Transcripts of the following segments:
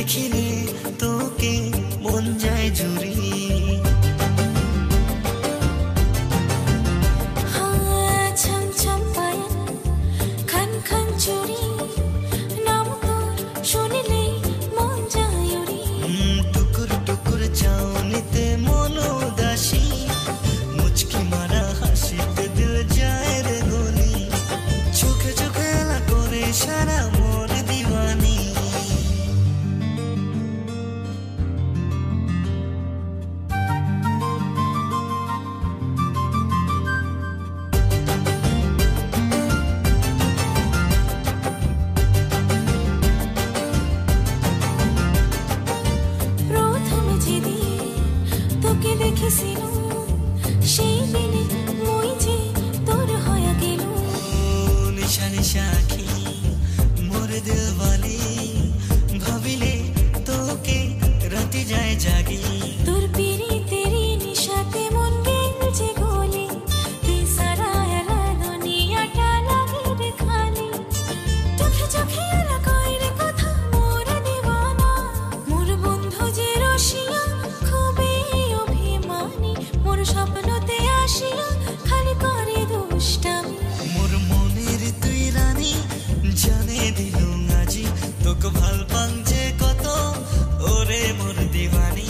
দেখিলে তোকে মন যায় জুড়ি। টুকুর টুকুর চাউনিতে মন উদাসী, মুচকি মারা হাসিতে দিল যায় রে গলি। চোখে চোখে এলা করে সারা মোর দিওয়ানি। সাখী মোর দিলওয়ালি, ভাবিলে তোকে রাতে যায় জাগি। তোর পিরি তেরি নিশাতে মন গেলছে গলি, তুই সারা এলা দুনিয়াটা লাগে রে খালি। চোখে চোখে এলা কইরে কথা মোর দিওয়ানা, মোর বন্ধু যে রসিয়া খুবই অভিমানী। মোর স্বপ্নতে আসিয়া খালি করে দুষ্টামি। মোর মনের তুই রানী জানে দিলুম আজি, তোকে ভাল পাং যে কত ওরে মোর দিওয়ানি।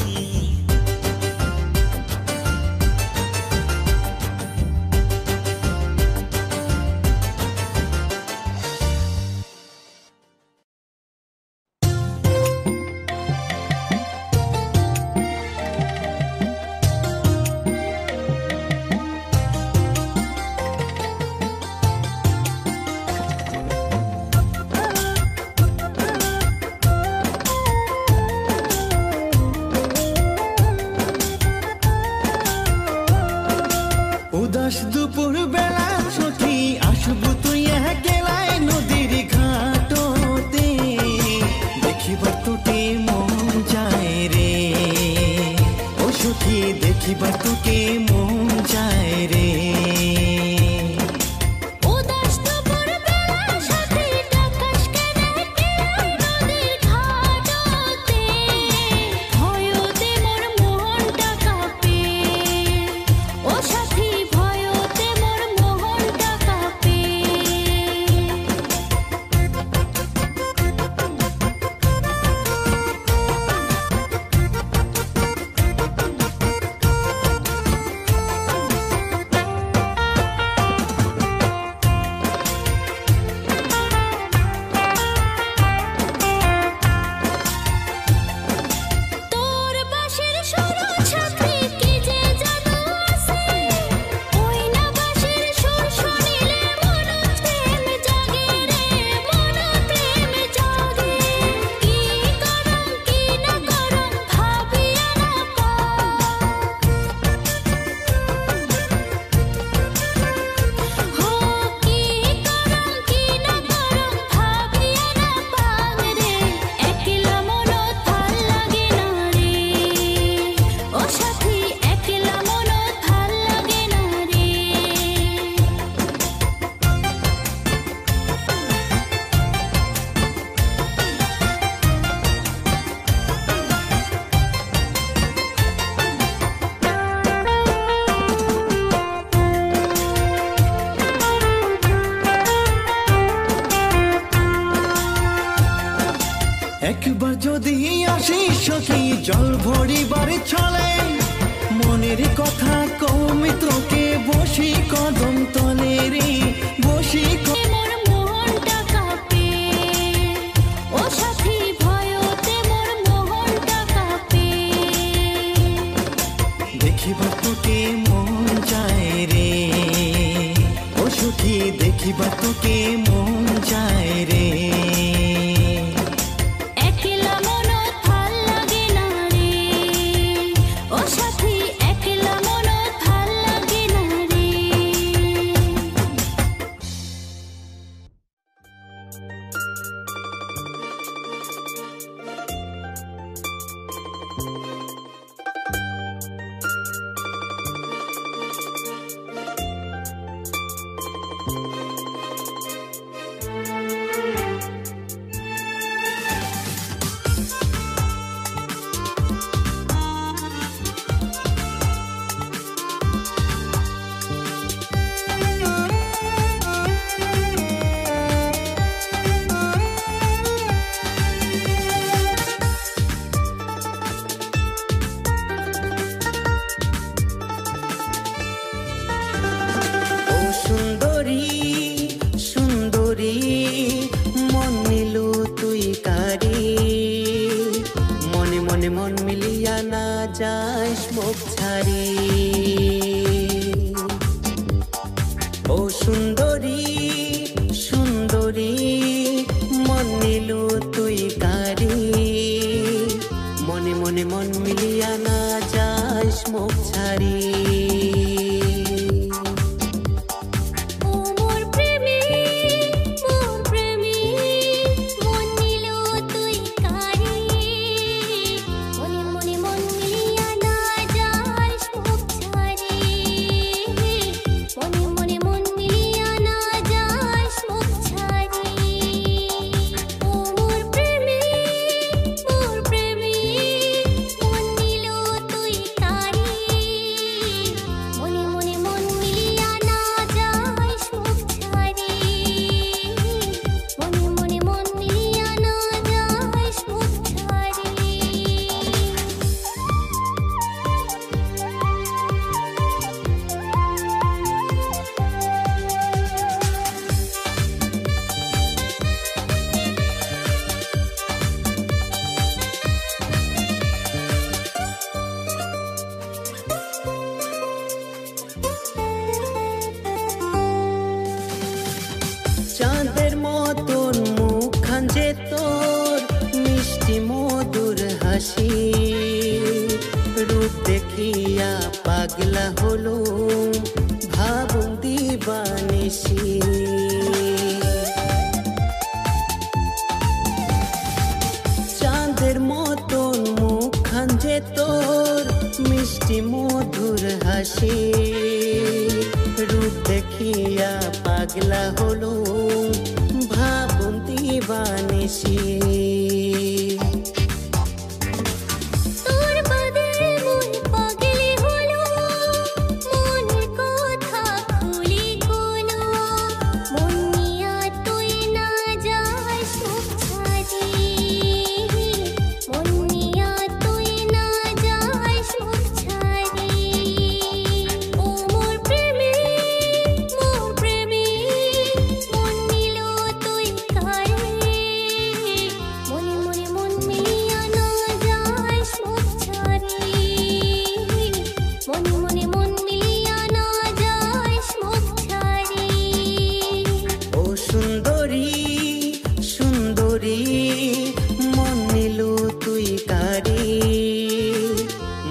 উদাস দুপুর বেলা সখী আসবো তুই একলাই নদীর ঘাটতে, দেখিবার তোকে মন যায় রে ও সখী, দেখিবার তোকে মন যায় রে। একবার যদি আসিস সখী জল ভরিবার ছলে, মনের কথা কও মিত্রকে বসি কদম তলে রে, বসি মোর মোহনটা কাঁপে ও সাথী, ভয়তে মোর মোহনটা কাঁপে। দেখিবার তোকে মন যায় রে ও সখী, দেখিবার তোকে মন যায় রে। মনে মন মিলিয়া না যাস মুখ ছাড়ি ও সুন্দরী সুন্দরী মন নিলু তুই কারি মনে মনে মন মিলিয়া না যাস মুখ ছাড়ি চাঁদের মতন মুখখান যে তোর মিষ্টি মধুর হাসি রূপ দেখিয়া পাগলা হলো ভাবুন দিবানিসি চাঁদের মতন মুখখান যে তোর মিষ্টি মধুর হাসি রূপ দেখিয়া পাগলা হলো ভাবুন দিবানিসি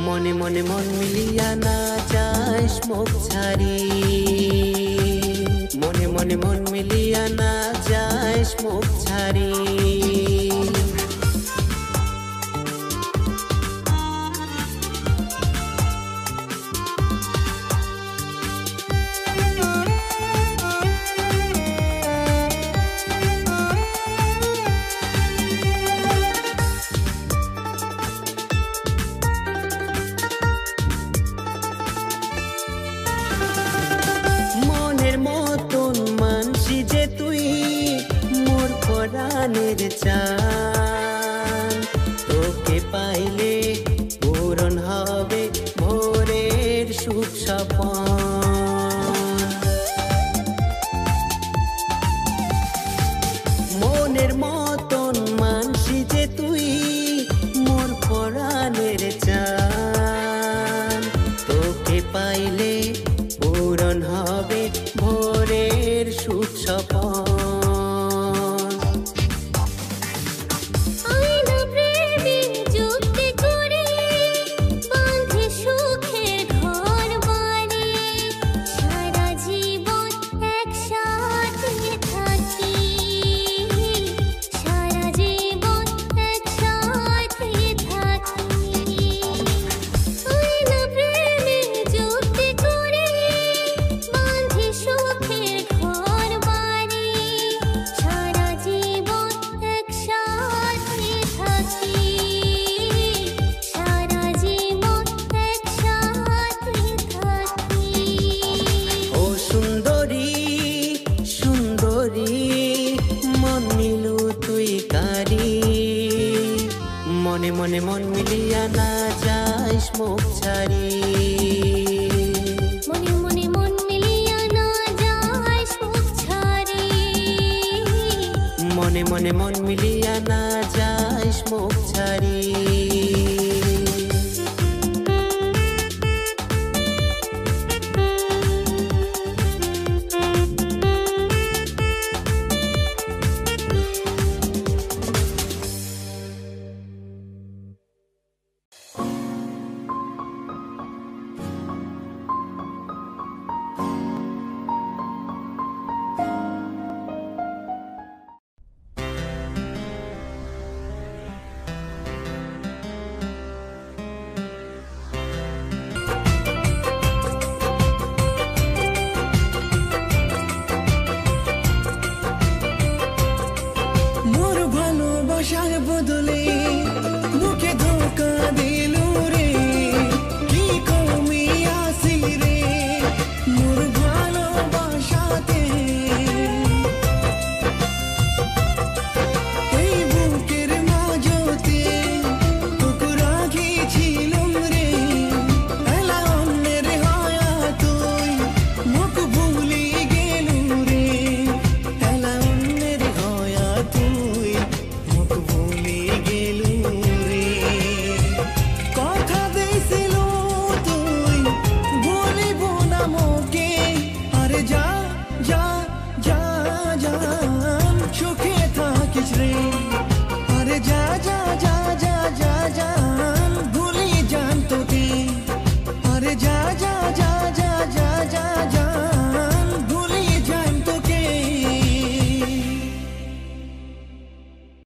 মনে মনে মন মিলিয়া না যাস মুখ ছাড়ি মনে মনে মন মিলিয়া না যাস মুখ ছাড়ি প্রাণের চান তোকে পাইলে পূরণ হবে ভোরের সুখ স্বপন মনের মতন মানসি যে তুই মোর প্রাণের চান তোকে পাইলে পূরণ হবে ভোরের সুখ স্বপন মনে মনে মন মিলিয়া না যাস মুখ ছাড়ি মনে মনে মন মিলিয়া না যাস মুখ ছাড়ি মনে মনে মন মিলিয়া না যাস মুখ ছাড়ি